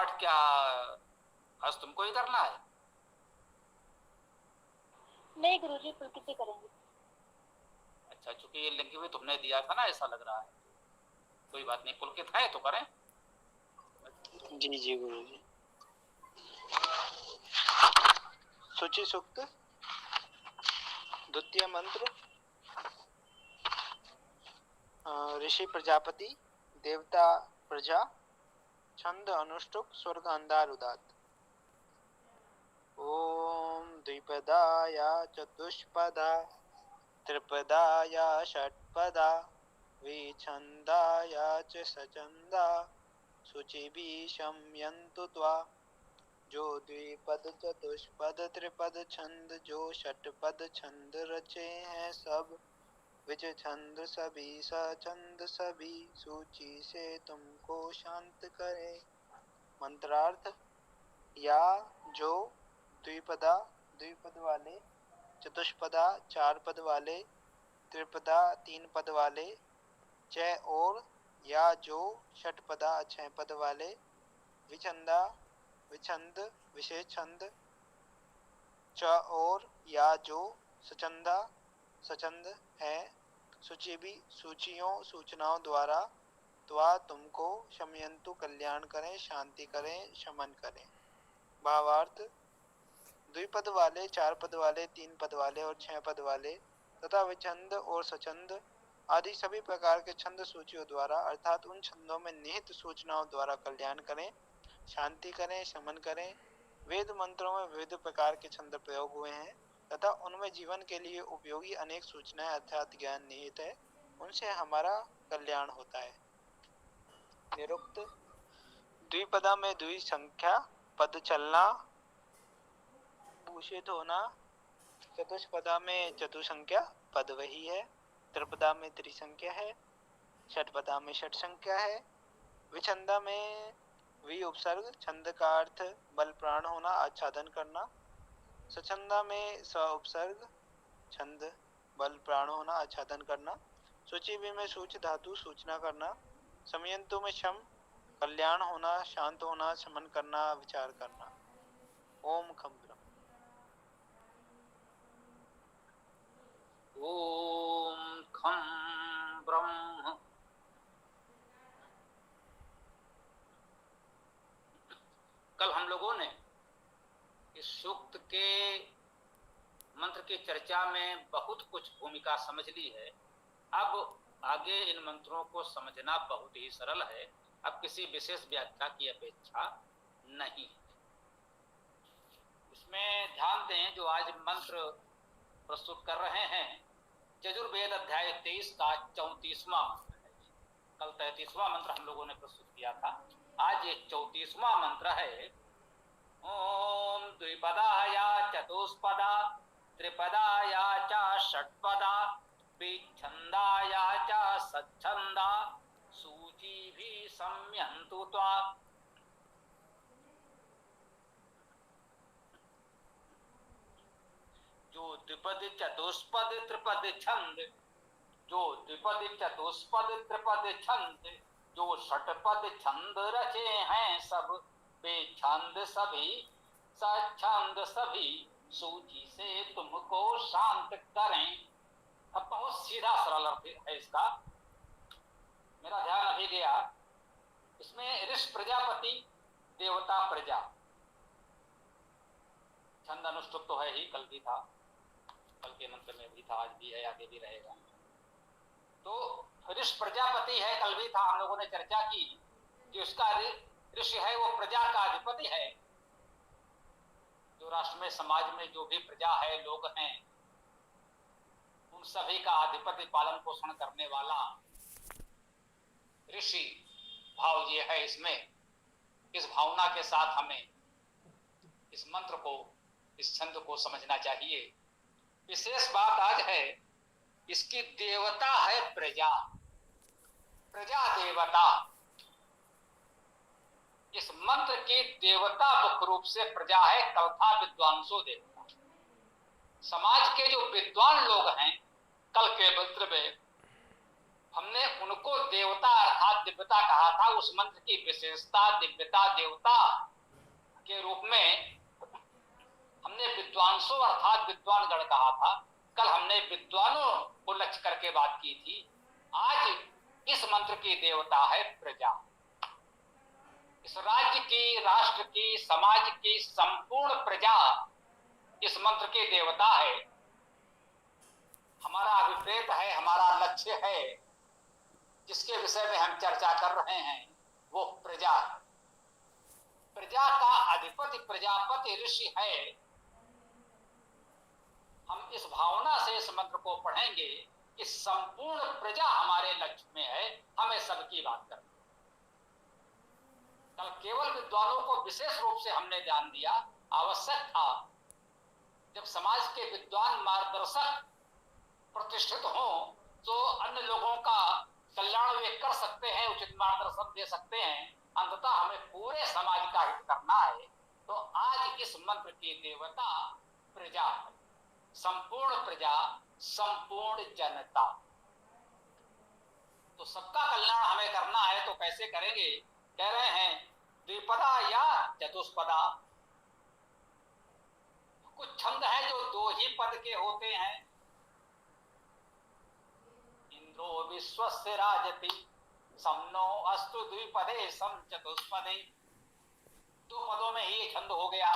पाठ क्या आज तुमको ही करना है? नहीं गुरुजी, पुलकित जी करेंगे। अच्छा, चूंकि ये लिंक भी तुमने दिया था ना, ऐसा लग रहा है। कोई बात नहीं, पुलकित है तो करें। जी जी गुरु जी। सूची सूक्त द्वितीय मंत्र। ऋषि प्रजापति, देवता प्रजा, छंद अनुष्टुप, स्वर्ग अंधार उदात। ओम द्विपदा या चतुष्पदा, त्रिपदा या षट्पदा, विछंदा या च सचंदा, शुचि भी शम्यन्तु त्वा। जो द्विपद चतुष्पद त्रिपद छंद, जो षटपद छंद रचे हैं सब, विच छंद सभी सछंद सभी, सूची से तुमको शांत करे। मंत्रार्थ। या जो द्विपदा द्विपद वाले, चतुष्पदा चार पद वाले, त्रिपदा तीन पद वाले, च और या जो षटपदा छह पद वाले, विचंदा विछंद विशेष छंद, च और या जो सचंदा सचंद है, सूची भी सूचियों सूचनाओं द्वारा, त्वा तुमको, शमयंतु कल्याण करें, शांति करें, शमन करें। भावार्थ। द्विपद वाले, चार पद वाले, तीन पद वाले और छह पद वाले तथा विछंद और सचंद आदि सभी प्रकार के छंद सूचियों द्वारा, अर्थात उन छंदों में निहित सूचनाओं द्वारा कल्याण करें, शांति करें, शमन करें। वेद मंत्रों में विविध प्रकार के छंद प्रयोग हुए हैं तथा उनमें जीवन के लिए उपयोगी अनेक सूचनाएं अर्थात ज्ञान निहित है, उनसे हमारा कल्याण होता है। निरुक्त। द्विपदा में द्वि संख्या पद चलना, भूषित होना। चतुष्पदा में चतुसंख्या पद वही है। त्रिपदा में त्रिसंख्या है। षटपदा में षट संख्या है। विछंदा में वि उपसर्ग, छंद का अर्थ बल प्राण होना, आच्छादन करना। सचंदा में स उपसर्ग, छंद बल प्राण होना, आच्छादन करना। सूची भी में सूच धातु, सूचना करना। समयंतु में शम, कल्याण होना, शांत होना, शमन करना, विचार करना। ओम खम ब्रह्म। ओम खम ब्रह्म। कल हम लोगों ने इस सूक्त के मंत्र की चर्चा में बहुत कुछ भूमिका समझ ली है। अब आगे इन मंत्रों को समझना बहुत ही सरल है। अब किसी विशेष व्याख्या की अपेक्षा नहीं है। इसमें ध्यान दें, जो आज मंत्र प्रस्तुत कर रहे हैं, यजुर्वेद अध्याय 23 का 34वां मंत्र है। कल 33वां मंत्र हम लोगों ने प्रस्तुत किया था, आज ये 34वां मंत्र है। ओम द्विपदा या चतुष्पदा, त्रिपदा या च षट्पदा, विच्छन्दा या च सच्छन्दा, सूची भी सम्यन्तु त्वा। जो द्विपद चतुष्पद त्रिपद छंद, जो द्विपद चतुष्पद त्रिपद छंद, जो षटपद छंद रचे हैं सब, वे छंद सभी सछंद सभी, सूची से तुमको शांत करें। अब बहुत सीधा सरल अर्थ है इसका। मेरा ध्यान अभी गया, इसमें ऋषि प्रजापति, देवता प्रजा, छंद अनुष्टुप तो है ही, कल भी था, कल के मंत्र में भी था, आज भी है, आगे भी रहेगा। तो ऋषि प्रजापति है, कल भी था, हम लोगों ने चर्चा की कि उसका ऋषि है वो प्रजा का अधिपति है। जो राष्ट्र में, समाज में जो भी प्रजा है, लोग हैं, उन सभी का अधिपति, पालन पोषण करने वाला ऋषि भाव ये है इसमें। इस भावना के साथ हमें इस मंत्र को, इस छंद को समझना चाहिए। विशेष बात आज है, इसकी देवता है प्रजा, प्रजा देवता। इस मंत्र की देवता मुख्य रूप से प्रजा है, कल्था विद्वांसो देवता। समाज के जो विद्वान लोग हैं, कल के मंत्र में हमने उनको देवता अर्थात दिव्यता कहा था। उस मंत्र की विशेषता दिव्यता देवता के रूप में हमने विद्वांसों अर्थात विद्वानगण कहा था। कल हमने विद्वानों को लक्ष्य करके बात की थी। आज इस मंत्र की देवता है प्रजा। इस राज्य की, राष्ट्र की, समाज की संपूर्ण प्रजा इस मंत्र की देवता है। हमारा अभिप्रेत है, हमारा लक्ष्य है, जिसके विषय में हम चर्चा कर रहे हैं वो प्रजा है। प्रजा का अधिपति प्रजापति ऋषि है। हम इस भावना से इस मंत्र को पढ़ेंगे कि संपूर्ण प्रजा हमारे लक्ष्य में है, हमें सबकी बात करनी। कल केवल विद्वानों को विशेष रूप से हमने ध्यान दिया, आवश्यक था। जब समाज के विद्वान मार्गदर्शक प्रतिष्ठित हों तो अन्य लोगों का कल्याण वे कर सकते हैं, उचित मार्गदर्शन दे सकते हैं। अंततः हमें पूरे समाज का हित करना है। तो आज इस मंत्र की देवता प्रजा है। संपूर्ण प्रजा, संपूर्ण जनता। तो सबका कल्याण हमें करना है, तो कैसे करेंगे? कह रहे हैं द्विपदा या चतुष्पदा। कुछ छंद है जो 2 ही पद के होते हैं। इंद्रो विश्वस्य राजति समनो अस्तु द्विपदे सम चतुष्पदे। 2 पदों में ही छंद हो गया।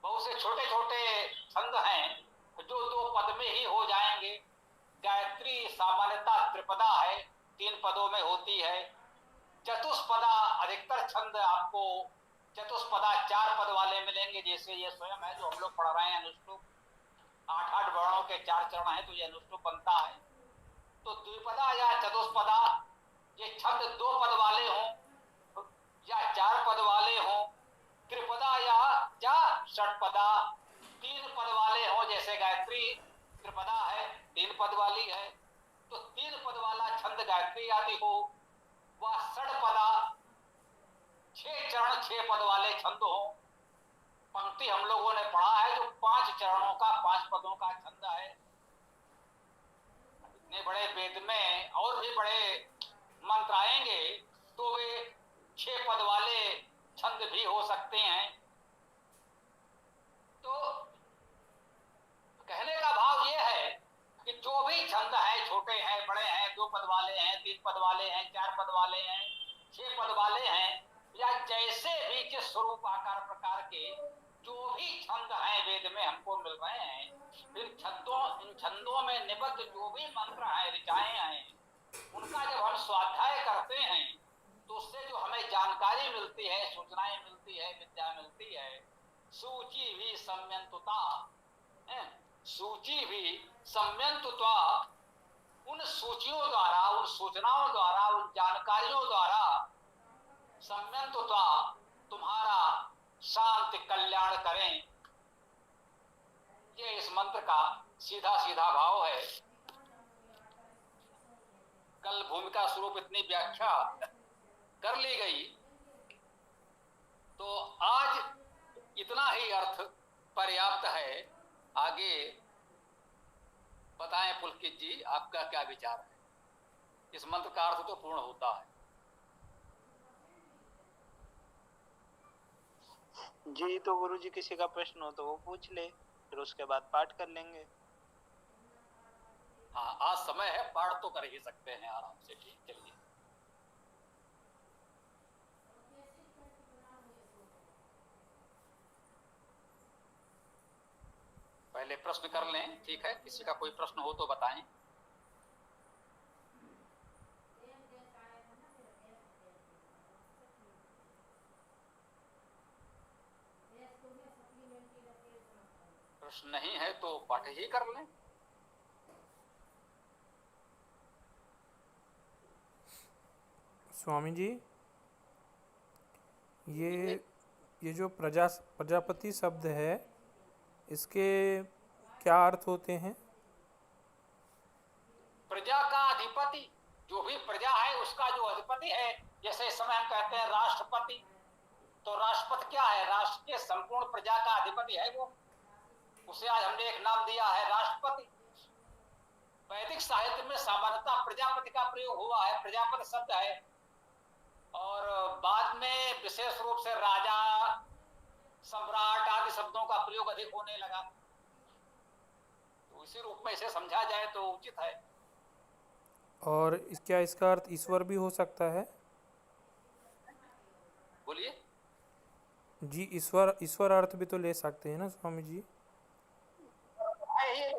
बहुत से छोटे छोटे छंद हैं जो 2 पद में ही हो जाएंगे। गायत्री सामान्यतः त्रिपदा है, 3 पदों में होती है। चतुष्पदा अधिकतर छंद आपको चतुष्पदा 4 पद वाले मिलेंगे, जैसे ये स्वयं है जो हम लोग पढ़ रहे हैं अनुष्टुप। 8 वर्णों के 4 चरण है, तो ये अनुष्टुप बनता है। तो द्विपदा या चतुष्पदा, ये छंद 2 पद वाले हों या 4 पद वाले हों। त्रिपदा या षटपदा 3 पद वाले हों, जैसे गायत्री त्रिपदा है, 3 पद वाली है। तो 3 पद वाला छंद गायत्री आदि हो, वह षटपदा 6 चरण 6 पद वाले छंद हो। पंक्ति हम लोगों ने पढ़ा है जो 5 चरणों का 5 पदों का छंद है। इतने बड़े वेद में और भी बड़े मंत्र आएंगे तो वे 6 पद वाले छंद भी हो सकते हैं। तो कहने का भाव यह है कि जो भी छंद है, छोटे हैं, बड़े हैं, 2 पद वाले हैं, 3 पद वाले हैं, 4 पद वाले हैं, 6 पद वाले हैं, या जैसे भी जिस स्वरूप आकार प्रकार के जो भी छंद हैं वेद में हमको मिल रहे हैं, इन छंदों में निबद्ध जो भी मंत्र हैं, ऋचाएं हैं, उनका जब हम स्वाध्याय करते हैं तो उससे जो हमें जानकारी मिलती है, सूचनाएं मिलती है, विद्या मिलती है। सूची भी सम्यंतुता, सूची भी सम्यंतुता, उन सूचियों द्वारा, उन सूचनाओं द्वारा, उन जानकारियों द्वारा सम्यंतुता तुम्हारा शांति कल्याण करें। ये इस मंत्र का सीधा सीधा भाव है। कल भूमिका स्वरूप इतनी व्याख्या कर ली गई, तो आज इतना ही अर्थ पर्याप्त है। आगे बताएं पुलकित जी, आपका क्या विचार है? इस मंत्र का अर्थ तो पूर्ण होता है। जी, तो गुरु जी किसी का प्रश्न हो तो वो पूछ ले, फिर उसके बाद पाठ कर लेंगे। हाँ, आज समय है, पाठ तो कर ही सकते हैं आराम से। ठीक, चलिए। पहले प्रश्न कर लें, ठीक है? किसी का कोई प्रश्न हो तो बताएं। प्रश्न नहीं है तो पाठ ही कर लें। स्वामी जी, ये जो प्रजापति शब्द है, इसके क्या अर्थ होते हैं? प्रजा का अधिपति, जो भी प्रजा है उसका जो अधिपति है। जैसे इस समय हम कहते हैं राष्ट्रपति, तो राष्ट्रपति क्या है? राष्ट्र के संपूर्ण प्रजा का अधिपति है वो। उसे आज हमने एक नाम दिया है राष्ट्रपति। वैदिक साहित्य में सामान्यतः प्रजापति का प्रयोग हुआ है, प्रजापति शब्द है, और बाद में विशेष रूप से राजा, सम्राट आदि शब्दों का प्रयोग अधिक होने लगा। तो इसी रूप में इसे समझा जाए तो उचित है। और क्या इसका अर्थ ईश्वर भी हो सकता है? बोलिए। जी, ईश्वर अर्थ भी तो ले सकते हैं ना स्वामी जी?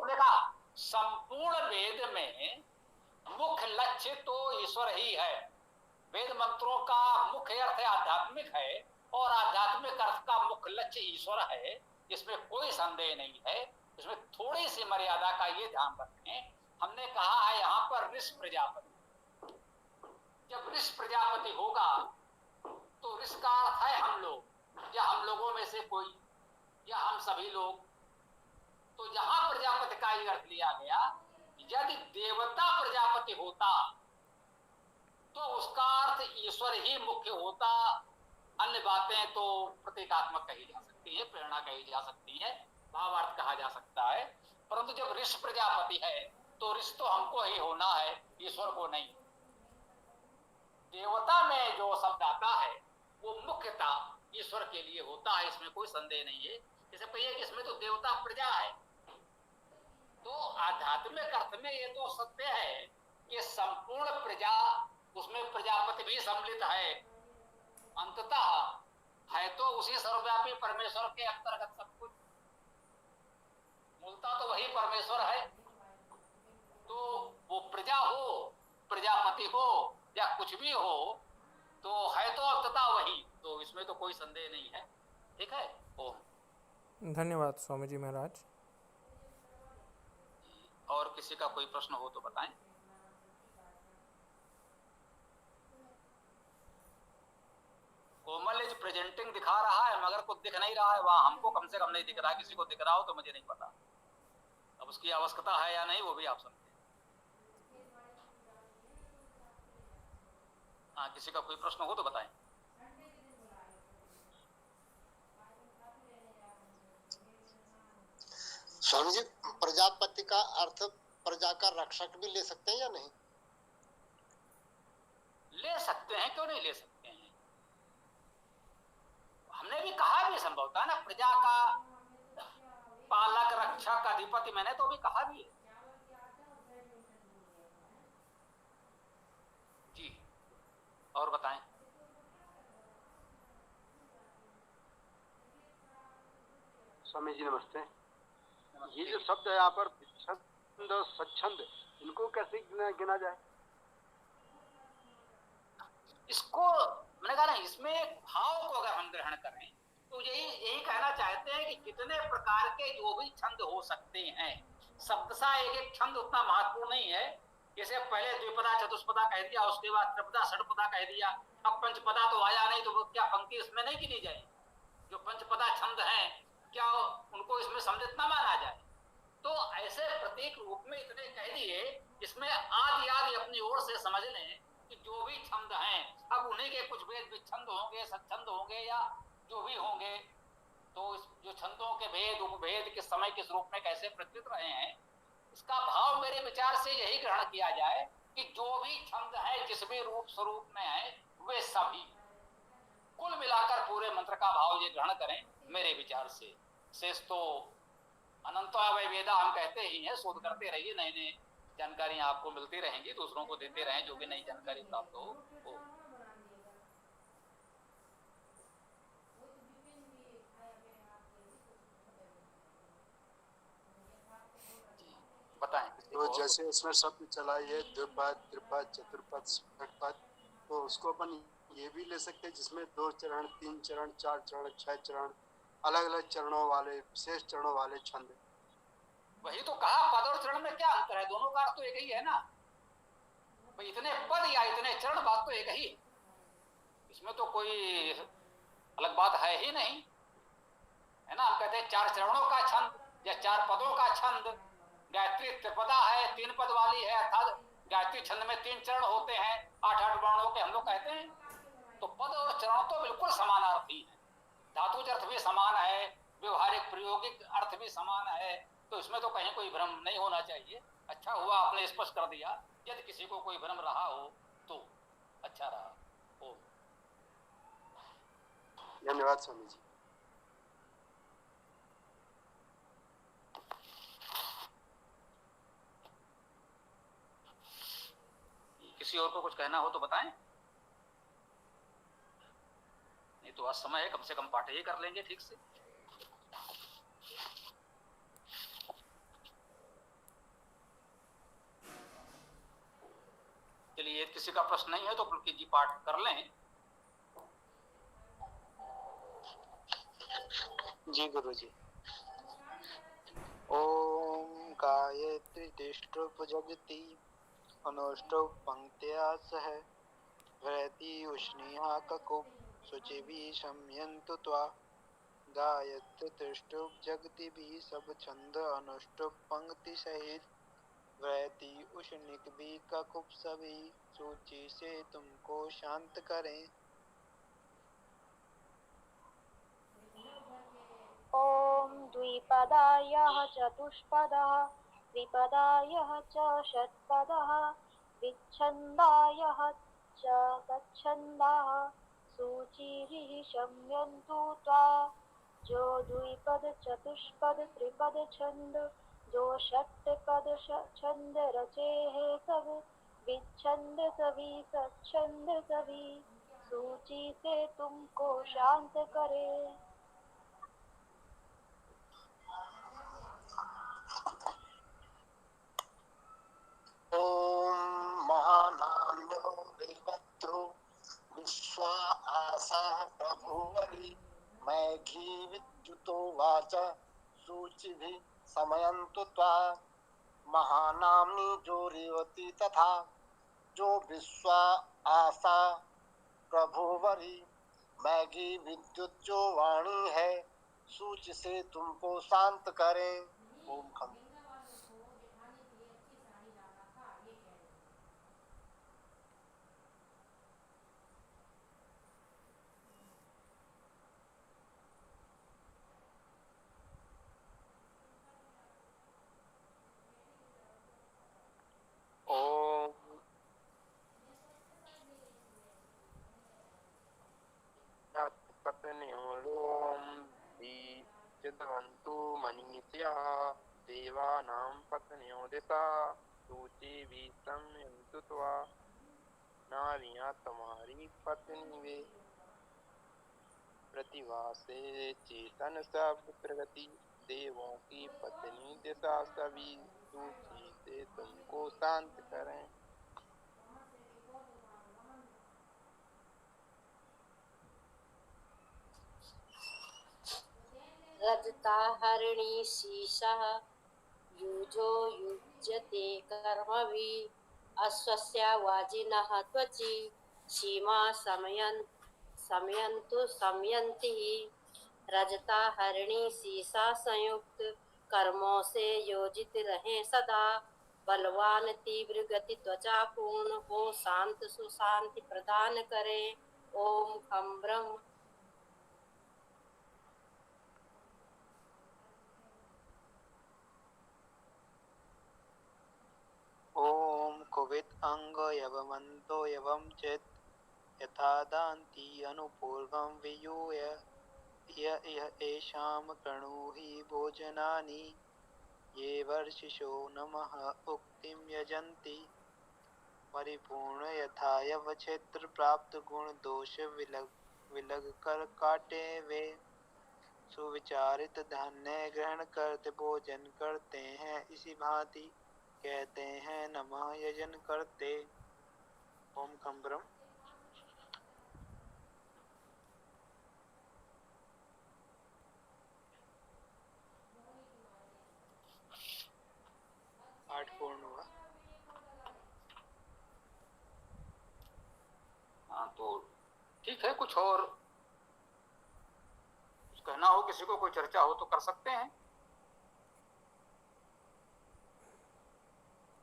देखा, संपूर्ण वेद में मुख्य लक्ष्य तो ईश्वर ही है। वेद मंत्रों का मुख्य अर्थ आध्यात्मिक है और आध्यात्मिक अर्थ का मुख्य लक्ष्य ईश्वर है, इसमें कोई संदेह नहीं है। इसमें थोड़ी सी मर्यादा का ये ध्यान रखें, हमने कहा है यहाँ पर ऋषि प्रजापति। जब ऋषि प्रजापति होगा तो ऋषि का अर्थ है हम लोग, या हम लोगों में से कोई, या हम सभी लोग। तो जहां प्रजापति का ही अर्थ लिया गया, यदि देवता प्रजापति होता तो उसका अर्थ ईश्वर ही मुख्य होता। अन्य बातें तो प्रतीकात्मक कही जा सकती है, प्रेरणा कही जा सकती है, भावार्थ कहा जा सकता है। परंतु जब ऋषि प्रजापति है तो ऋषि तो हमको ही होना है, ईश्वर को नहीं। देवता में जो शब्द आता है वो मुख्यतः ईश्वर के लिए होता है, इसमें कोई संदेह नहीं है। जैसे कहिए कि इसमें तो देवता प्रजा है, तो आध्यात्मिक अर्थ में ये तो सत्य है कि संपूर्ण प्रजा, उसमें प्रजापति भी सम्मिलित है। अंततः है तो उसी सर्वव्यापी परमेश्वर के अंतर्गत सब कुछ, मूलतः तो वही परमेश्वर है। तो वो प्रजा हो, प्रजापति हो, या कुछ भी हो, तो है तो अंततः वही। तो इसमें तो कोई संदेह नहीं है। ठीक है। ओम। धन्यवाद स्वामी जी महाराज। और किसी का कोई प्रश्न हो तो बताएं। कोमल इज प्रेजेंटिंग दिखा रहा है मगर कुछ दिख नहीं रहा है वहां, हमको कम से कम नहीं दिख रहा है। किसी को दिख रहा हो तो मुझे नहीं पता। अब उसकी आवश्यकता है या नहीं वो भी आप समझे। हाँ, किसी का कोई प्रश्न हो तो बताएं। स्वामी जी, प्रजापति का अर्थ प्रजा का रक्षक भी ले सकते हैं या नहीं? ले सकते हैं, क्यों नहीं ले सकते हैं। हमने भी कहा भी संभवतः ना, प्रजा का पालक, रक्षक, अधिपति, मैंने तो भी कहा भी है जी। और बताएं। स्वामी जी नमस्ते। ये जो शब्द है यहाँ पर छंद और स्वच्छंद, इनको कैसे गिना जाए? इसको मैंने कहा ना, इसमें एक भाव को अगर हम ग्रहण करें तो यही कहना चाहते हैं कि कितने प्रकार के जो भी छंद हो सकते हैं। शब्दशः एक छंद उतना महत्वपूर्ण नहीं है। जैसे पहले द्विपदा चतुष्पदा कह दिया, उसके बाद त्रिपदा षटपदा कह दिया, अब पंचपदा तो आया नहीं, तो क्या पंक्ति इसमें नहीं गिनी जाए? जो पंचपदा छंद हैं, क्या उनको इसमें सम्मिलित न माना जाए? तो ऐसे प्रत्येक रूप में इतने कह दिए, इसमें आदि आदि अपनी ओर से समझ लें कि जो भी छंद हैं, अब उन्हीं के कुछ भेद विच्छंद होंगे, सच्छंद होंगे, या जो भी होंगे, तो जो छंदों के भेद उपभेद किस समय किस रूप में कैसे प्रचलित रहे हैं, इसका भाव मेरे विचार से यही ग्रहण किया जाए कि जो भी छंद है, जिस भी रूप स्वरूप में है, वे सभी कुल मिलाकर पूरे मंत्र का भाव ये ग्रहण करें मेरे विचार से। शेष तो अनंतोऽवय वेदा हम कहते ही हैं, शोध करते रहिए, नई नई जानकारियां आपको मिलती रहेंगी, दूसरों को देते रहें जो भी नई जानकारी प्राप्त हो। बताएं। तो जैसे इसमें शब्द चला ये द्विपद, त्रिपद, चतुर्पद, षटपद, तो उसको अपन ये भी ले सकते हैं जिसमें 2 चरण, 3 चरण, 4 चरण, 6 चरण, अलग अलग चरणों वाले, विशेष चरणों वाले छंद। वही तो कहा, पद और चरण में क्या अंतर है? दोनों का अर्थ तो एक ही है ना। भाई इतने पद या इतने चरण, बात तो एक ही, इसमें तो कोई अलग बात है ही नहीं, है ना। हम कहते हैं 4 चरणों का छंद या 4 पदों का छंद। गायत्री त्रिपदा है, 3 पद वाली है, अर्थात गायत्री छंद में 3 चरण होते हैं, 8-8 वर्णों के हम लोग कहते हैं। तो पद और चरण तो बिल्कुल समानार्थी है, धातुज अर्थ भी समान है, व्यवहारिक प्रयोगिक अर्थ भी समान है, तो इसमें तो कहीं कोई भ्रम नहीं होना चाहिए। अच्छा हुआ आपने स्पष्ट कर दिया, यदि किसी को कोई भ्रम रहा हो तो अच्छा रहा। ओम। धन्यवाद स्वामी जी। किसी और को कुछ कहना हो तो बताएं, नहीं तो आज समय है, कम से कम पाठ ही कर लेंगे ठीक से। चलिए, किसी का प्रश्न नहीं है तो पुलकित जी पाठ कर लें। जी गुरुजी। ओम गायत्री तिष्ठुप जगति अनुष्टुप पंक्त्या सह वृति उष्णीहा ककुप शुचिभिः शम्यन्तु त्वा। गायत्री तिष्ठुप जगति भी सब छंद अनुष्टुप पंक्ति सहित वृति उष्णिक भी ककुप सभी सूची से तुमको शांत करें। ॐ द्विपदायः चतुष्पदः त्रिपदायः च षट्पदः विच्छन्दायः च तच्छन्दाः सूचिभिः शम्यन्तु त्वा। जो द्विपद चतुष्पद त्रिपद छंद जो षट्पद छंद रचे है सब विच्छंद सभी सच्छंद सभी सूची से तुमको शांत करे। ओम महानाम्यो देवत्रो विश्वा आसा प्रभुवरी मैघी विद्युतो वाच सूचिभिः समयन्तु त्वा। महानाम्नी जो रेवती तथा जो विश्वा आशा प्रभुवरी मैघी विद्युत जो वाणी है सूच से तुमको शांत करें। ओम खम। ओम पत्न्योलोम चिदवन्तु मनीष्याः देवानां पत्न्यो दिशा सूची भी संयन्तु त्वा। नारियां तुम्हारी पत्नी वे प्रतिभा से चेतन सब प्रगति देवों की पत्नी दिशा सभी सूची से तुमको शांत करें। रजता हरिणी शीशः युजो युज्यते कर्मभिः अश्वस्य वाजिनः त्वचि सीमा समयन्तु समयन्ति। रजता हरिणी शीशा संयुक्त कर्मों से योजित रहें सदा बलवान तीव्र गति त्वचा पूर्ण हो शांत सुशांति प्रदान करें। ओम खम ब्रह्म। ओम कुवित अंग यवमन्तो यवम चेत यथा दान्ति अनुपूर्वं वियूय यह एषां कृणुहि भोजनानि ये वर्षिषो नमः उक्तिं यजन्ति परिपूर्ण यथा यव क्षेत्र प्राप्त गुण दोष विलग कर काटे वे सुविचारित धान्य ग्रहण करते भोजन करते हैं इसी भांति कहते हैं नमः यजन करते। ओम खम्ब्रम। पाठ पूर्ण हुआ। हाँ तो ठीक है, कुछ और कुछ कहना हो, किसी को कोई चर्चा हो तो कर सकते हैं।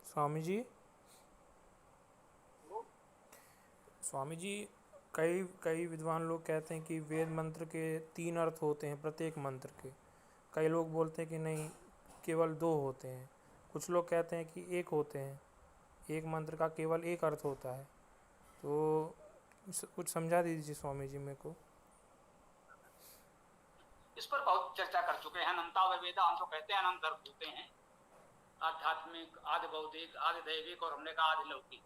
स्वामी जी, स्वामी जी, कई कई विद्वान लोग कहते हैं कि वेद मंत्र के 3 अर्थ होते हैं प्रत्येक मंत्र के। कई लोग बोलते हैं कि नहीं, केवल 2 होते हैं। कुछ लोग कहते हैं कि एक होते हैं, एक मंत्र का केवल एक अर्थ होता है। तो कुछ समझा दीजिए स्वामी जी मेरे को। इस पर बहुत चर्चा कर चुके हैं। अनंता व वेदा हम तो कहते हैं अनंत अर्थ होते हैं, आध्यात्मिक, आदि भौतिक, आदि दैविक, और हमने कहा आदि लौकिक,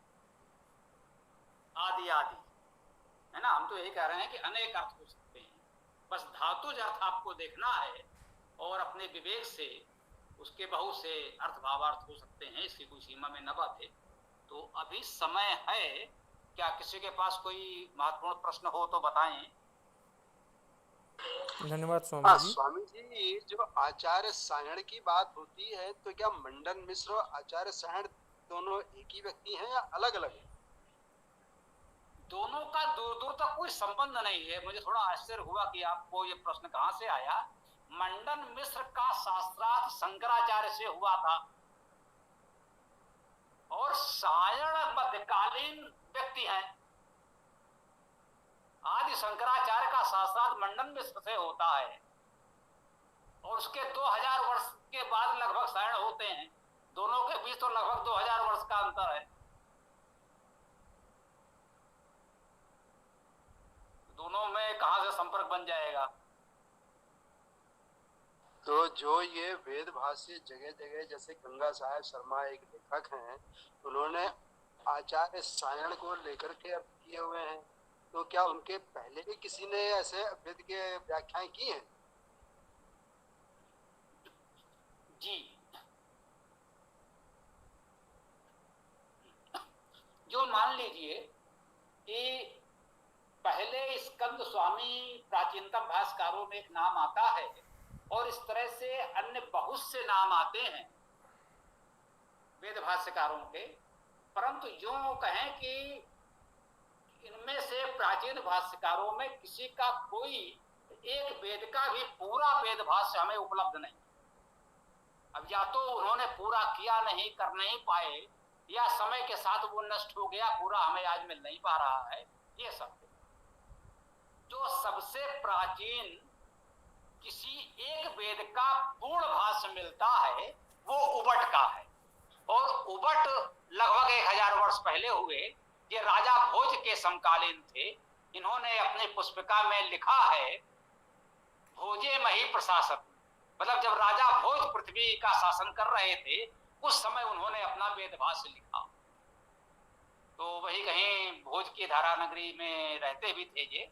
आदि आदि, है ना। हम तो यही कह रहे हैं कि अनेक अर्थ हो सकते हैं, बस धातुज अर्थ आपको देखना है और अपने विवेक से उसके बहुत से अर्थ भावार्थ हो सकते हैं, इसकी कोई सीमा में न बात है। तो अभी समय है, क्या किसी के पास कोई महत्वपूर्ण प्रश्न हो तो बताएं। धन्यवाद हाँ स्वामी जी। स्वामी जी, जो आचार्य सायण की बात होती है तो क्या मंडन मिश्र और आचार्य सायण दोनों एक ही व्यक्ति हैं या अलग अलग हैं? दोनों का दूर दूर तक कोई संबंध नहीं है। मुझे थोड़ा आश्चर्य हुआ कि आपको ये प्रश्न कहाँ से आया। मंडन मिश्र का शास्त्रार्थ शंकराचार्य से हुआ था और सायण मध्यकालीन व्यक्ति हैं। आदि शंकराचार्य का शास्त्रार्थ मंडन मिश्र से होता है और उसके 2000 वर्ष के बाद लगभग सायण होते हैं। दोनों के बीच तो लगभग 2000 वर्ष का अंतर है। दोनों में कहां से संपर्क बन जाएगा। तो जो ये वेद भाष्य जगह जगह, जैसे गंगा साहेब शर्मा एक लेखक हैं, उन्होंने आचार्य सायण को लेकर के अर्थ किए हुए हैं, तो क्या उनके पहले भी किसी ने ऐसे वेद के व्याख्याएं की हैं? जी, जो मान लीजिए कि पहले स्कंद स्वामी प्राचीनतम भाष्यकारों में एक नाम आता है और इस तरह से अन्य बहुत से नाम आते हैं वेद भाष्यकारों के, परंतु यूं कहें कि इनमें से प्राचीन भाष्यकारों में किसी का कोई एक वेद का भी पूरा वेद भाष्य हमें उपलब्ध नहीं। अब या तो उन्होंने पूरा किया नहीं, कर नहीं पाए, या समय के साथ वो नष्ट हो गया, पूरा हमें आज मिल नहीं पा रहा है। ये सब जो सबसे प्राचीन किसी एक वेद का पूर्ण भाष्य मिलता है वो उबट का है, और उबट लगभग 1000 वर्ष पहले हुए। ये राजा भोज के समकालीन थे। इन्होंने अपनी पुस्तिका में लिखा है भोजे मही प्रशासन, मतलब जब राजा भोज पृथ्वी का शासन कर रहे थे उस समय उन्होंने अपना वेद भाष्य लिखा। तो वही कहीं भोज की धारा नगरी में रहते भी थे ये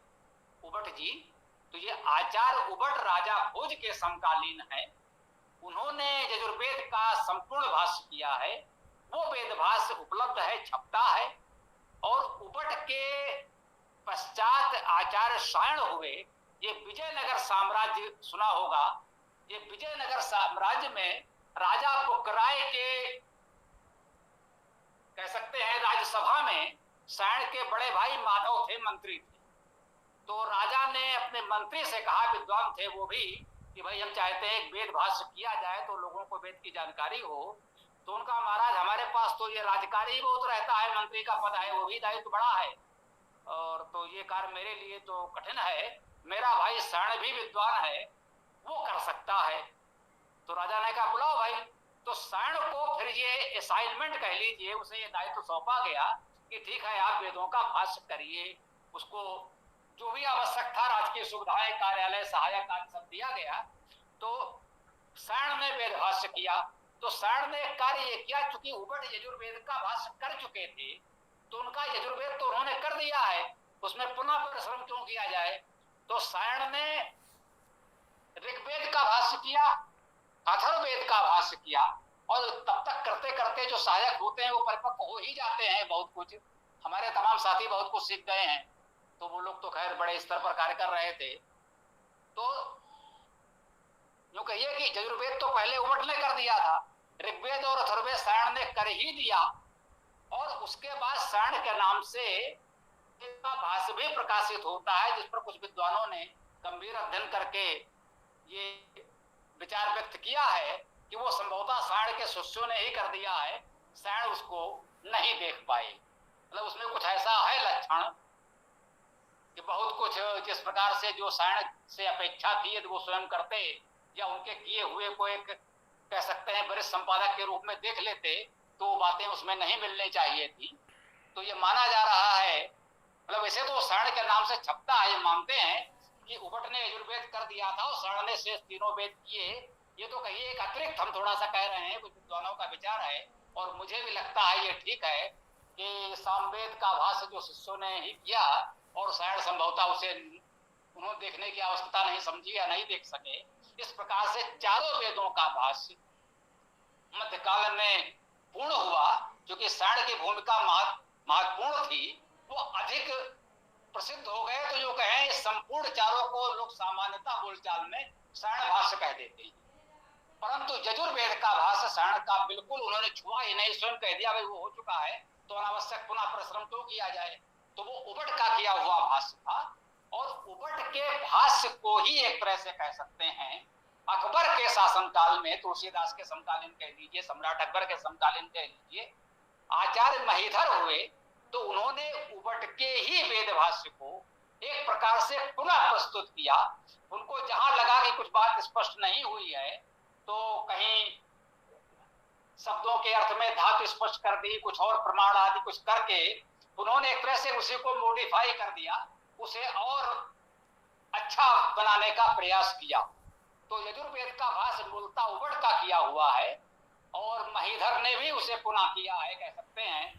उबट जी। तो ये आचार्य उबट राजा भोज के समकालीन है। उन्होंने यजुर्वेद का संपूर्ण भाष्य किया है। वो वेद भाष्य उपलब्ध है, छपता है। और उबट के पश्चात आचार्य सायण हुए। ये विजयनगर साम्राज्य सुना होगा। ये विजयनगर साम्राज्य में राजा बुक्कराय के, कह सकते हैं राज्यसभा में सायण के बड़े भाई माधव थे, मंत्री थे। तो राजा ने अपने मंत्री से कहा, विद्वान थे वो भी, कि भाई हम चाहते हैं वेद भाष्य किया जाए तो लोगों को वेद की जानकारी हो। तो उनका, महाराज हमारे पास तो ये राजकारी बहुत रहता है, मंत्री का पद है, वो भी दायित्व बड़ा है, और तो ये कार्य मेरे लिए तो कठिन है। मेरा भाई सायण भी विद्वान है, वो कर सकता है। तो राजा ने कहा बुलाओ भाई। तो सायण को फिर ये असाइनमेंट कह लीजिए, उसे ये दायित्व सौंपा गया कि ठीक है आप वेदों का भाष्य करिए। उसको जो भी आवश्यक था, राजकीय सुविधाएं, कार्यालय, सहायक आदि सब दिया गया। तो सायण ने वेद भाष्य किया। तो सायण ने कार्य ये किया, चूंकि उबट यजुर्वेद का भाष्य कर चुके थे तो उनका यजुर्वेद तो उन्होंने कर दिया है, उसमें पुनः परिश्रम क्यों किया जाए। तो सायण ने ऋग्वेद का भाष्य किया, अथर्ववेद का भाष्य किया, और तब तक करते करते जो सहायक होते हैं वो परिपक्व हो ही जाते हैं। बहुत कुछ हमारे तमाम साथी बहुत कुछ सीख गए हैं। तो वो लोग तो खैर बड़े स्तर पर कार्य कर रहे थे। तो यूं कहिए कि यजुर्वेद तो पहले उबट ने कर दिया था, ऋग्वेद और अथर्ववेद सायण ने कर ही दिया। और उसके बाद सायण के नाम से का भाष्य भी प्रकाशित होता है, जिस पर कुछ विद्वानों ने गंभीर अध्ययन करके ये विचार व्यक्त किया है कि वो संभवतः सायण के शिष्यों ने ही कर दिया है, सायण उसको नहीं देख पाए। मतलब उसमें कुछ ऐसा है लक्षण कि बहुत कुछ जिस प्रकार से जो सायण से अपेक्षा थी यदि वो स्वयं करते या उनके किए हुए को एक कह सकते हैं वरिष्ठ संपादक के रूप में देख लेते तो वो बातें उसमें नहीं मिलनी चाहिए थी। तो ये माना जा रहा है, मतलब वैसे तो शरण के नाम से छपता है, ये मानते हैं कि उभट ने यजुर्वेद कर दिया था और शरण ने शेष तीनों वेद किए। ये तो कहिए एक अतिरिक्त हम थोड़ा सा कह रहे हैं, कुछ विद्वानों का विचार है और मुझे भी लगता है ये ठीक है कि सामवेद का भाष्य जो शिष्यों ने ही किया और शायद संभवतः उसे उन्होंने देखने की आवश्यकता नहीं समझी या नहीं देख सके। इस प्रकार से चारों वेदों का भाष्य मध्यकाल में पूर्ण हुआ, क्योंकि शरण की भूमिका महत्वपूर्ण थी, वो अधिक प्रसिद्ध हो गए। तो जो कहें संपूर्ण चारों को लोग सामान्यतः बोलचाल में शरण भाष्य कह देते हैं, परंतु यजुर्वेद का भाष्य शरण का बिल्कुल उन्होंने छुआ ही नहीं, स्वयं कह दिया भाई वो हो चुका है तो अनावश्यक पुनः परिश्रम क्यों किया जाए। तो वो उबट का किया हुआ भाष्य था और उबट के भाष्य को ही एक तरह से कह सकते हैं अकबर के शासनकाल में, तुलसीदास के समकालीन कह लीजिए, सम्राट अकबर के समकालीन कह लीजिए, आचार्य महीधर हुए तो उन्होंने उबट के ही वेद भाष्य को एक प्रकार से पुनः प्रस्तुत किया। उनको जहां लगा कि कुछ बात स्पष्ट नहीं हुई है तो कहीं शब्दों के अर्थ में धातु स्पष्ट कर दी, कुछ और प्रमाण आदि कुछ करके उन्होंने एक तरह से उसी को मॉडिफाई कर दिया, उसे और अच्छा बनाने का प्रयास किया। तो यजुर्वेद का भाष्य मूलतः उबट का किया हुआ है और महीधर ने भी उसे पुनः किया है, कह सकते हैं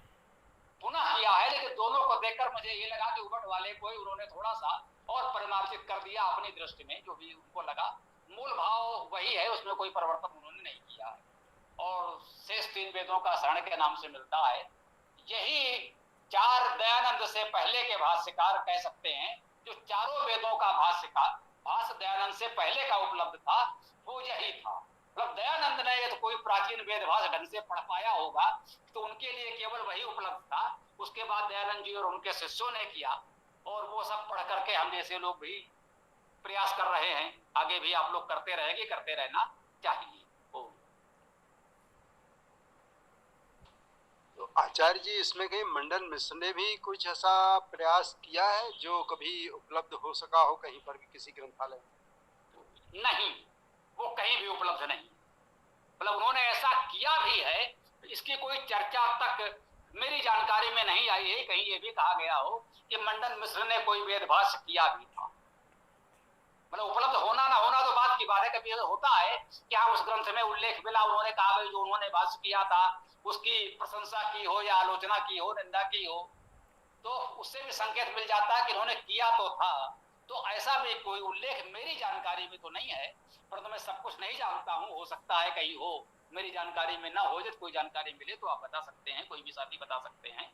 पुनः किया है। लेकिन दोनों को देखकर मुझे ये लगा कि उबट वाले को ही उन्होंने थोड़ा सा और परिमार्जित कर दिया अपनी दृष्टि में, जो भी उनको लगा। मूल भाव वही है, उसमें कोई परिवर्तन उन्होंने नहीं किया है और शेष तीन वेदों का शरण के नाम से मिलता है। यही चार दयानंद से पहले के भाष्यकार कह सकते हैं, जो चारों वेदों का भाष्य दयानंद से पहले का उपलब्ध था वो यही था। मतलब दयानंद ने यदि कोई प्राचीन वेद भाष्य ढंग से पढ़ पाया होगा तो उनके लिए केवल वही उपलब्ध था। उसके बाद दयानंद जी और उनके शिष्यों ने किया और वो सब पढ़ करके हम जैसे लोग भी प्रयास कर रहे हैं, आगे भी आप लोग करते रहेंगे, करते रहना चाहिए। तो आचार्य जी इसमें कहीं मंडन मिश्र ने भी कुछ ऐसा प्रयास किया है जो कभी उपलब्ध हो सका हो कहीं पर भी किसी ग्रंथालय में? नहीं, वो कहीं भी उपलब्ध नहीं। मतलब उन्होंने ऐसा किया भी है, इसकी कोई चर्चा तक मेरी जानकारी में नहीं आई है। कहीं ये भी कहा गया हो कि मंडन मिश्र ने कोई वेद भाष्य किया भी था। मतलब उपलब्ध होना ना होना तो बात की बात है। कभी होता है कि हाँ उस ग्रंथ में उल्लेख मिला, उन्होंने कहा भाई जो उन्होंने भाष्य किया था उसकी प्रशंसा की हो या आलोचना की हो, निंदा की हो, तो उससे भी संकेत मिल जाता है कि उन्होंने किया तो था। तो ऐसा भी कोई उल्लेख मेरी जानकारी में तो नहीं है, परंतु मैं सब कुछ नहीं जानता हूँ, हो सकता है कहीं हो, मेरी जानकारी में ना हो। जब कोई जानकारी मिले तो आप बता सकते हैं, कोई भी साथी बता सकते हैं।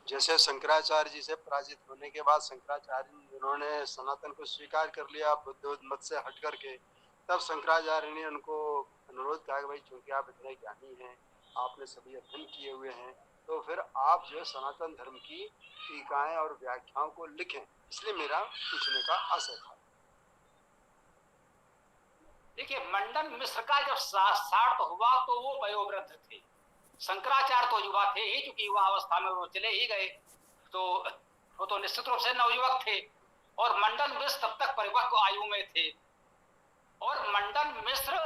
जैसे शंकराचार्य जी से पराजित होने के बाद शंकराचार्य जिन्होंने सनातन को स्वीकार कर लिया बुद्ध मत से हट करके, तब शंकराचार्य ने उनको अनुरोध किया कि भाई चूंकि आप इतने ज्ञानी हैं, आपने सभी अध्ययन किए हुए हैं, तो फिर आप जो है सनातन धर्म की टीकाएं और व्याख्याओं को लिखें। इसलिए मेरा पूछने का आशय था। देखिए मंडन मिश्र का जब साठ हुआ तो वो वयोवृद्ध थे, शंकराचार्य तो युवा थे ही, चूंकि युवा अवस्था में वो चले ही गए, तो वो तो निश्चित रूप से नवयुवक थे। और मंडन मिश्र तब तक परिपक्व आयु में थे और मंडन मिश्र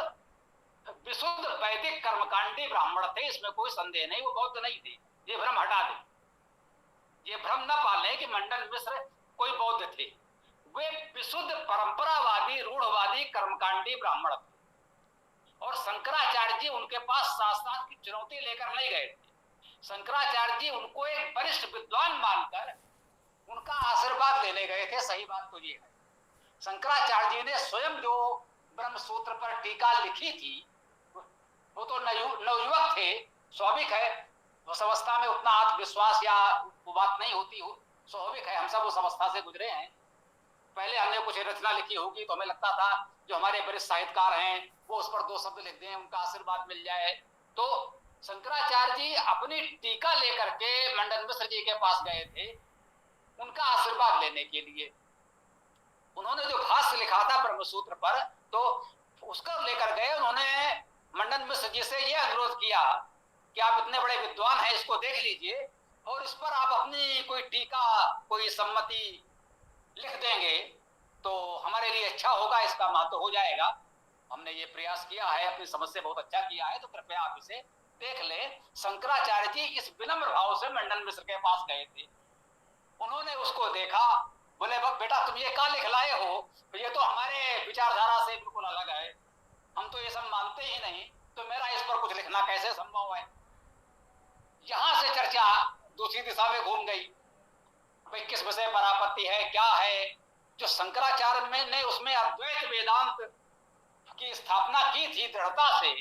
विशुद्ध वैदिक कर्मकांडी ब्राह्मण थे, इसमें कोई संदेह नहीं। वो बौद्ध नहीं थे, ये भ्रम हटा दें, ये भ्रम न पालें कि मंडन मिश्र कोई बौद्ध थे। वे विशुद्ध परंपरावादी रूढ़वादी कर्मकांडी ब्राह्मण थे और शंकराचार्य जी उनके पास शास्त्र की चुनौती लेकर नहीं गए थे। शंकराचार्य जी उनको एक वरिष्ठ विद्वान मानकर उनका आशीर्वाद लेने गए थे। सही बात तो ये है, शंकराचार्य जी ने स्वयं जो ब्रह्म सूत्र पर टीका लिखी थी वो तो नवयुवक थे, स्वाभाविक है उस अवस्था में उतना आत्मविश्वास या वो बात नहीं होती हो, स्वाभाविक है, हम सब उस अवस्था से गुजरे हैं। पहले हमने कुछ रचना लिखी होगी तो हमें लगता था जो हमारे वरिष्ठ साहित्यकार हैं वो उस पर दो शब्द लिख दें, उनका आशीर्वाद मिल जाए। तो शंकराचार्य जी अपनी टीका लेकर के मंडन मिश्र जी के पास गए थे उनका आशीर्वाद लेने के लिए। उन्होंने जो भाष्य लिखा था ब्रह्मसूत्र पर तो उसको लेकर गए। उन्होंने मंडन मिश्र जी से यह अनुरोध किया कि आप इतने बड़े विद्वान हैं, इसको देख लीजिए और इस पर आप अपनी कोई टीका कोई सम्मति लिख देंगे तो हमारे लिए अच्छा होगा, इसका महत्व हो जाएगा। हमने ये प्रयास किया है, अपनी समझ से बहुत अच्छा किया है, तो कृपया आप इसे देख ले। शंकराचार्य जी इस विनम्र भाव से मंडन मिश्र के पास गए थे। उन्होंने उसको देखा, बोले बेटा तुम ये क्या लिख लाए हो, ये तो हमारे विचारधारा से बिल्कुल अलग है, हम तो ये सब मानते ही नहीं, तो मेरा इस पर कुछ लिखना कैसे संभव है। यहां से चर्चा दूसरी दिशा में घूम गई, भाई किस विषय पर आपत्ति है, क्या है। जो शंकराचार्य में ने उसमें अद्वैत वेदांत की स्थापना की थी दृढ़ता से,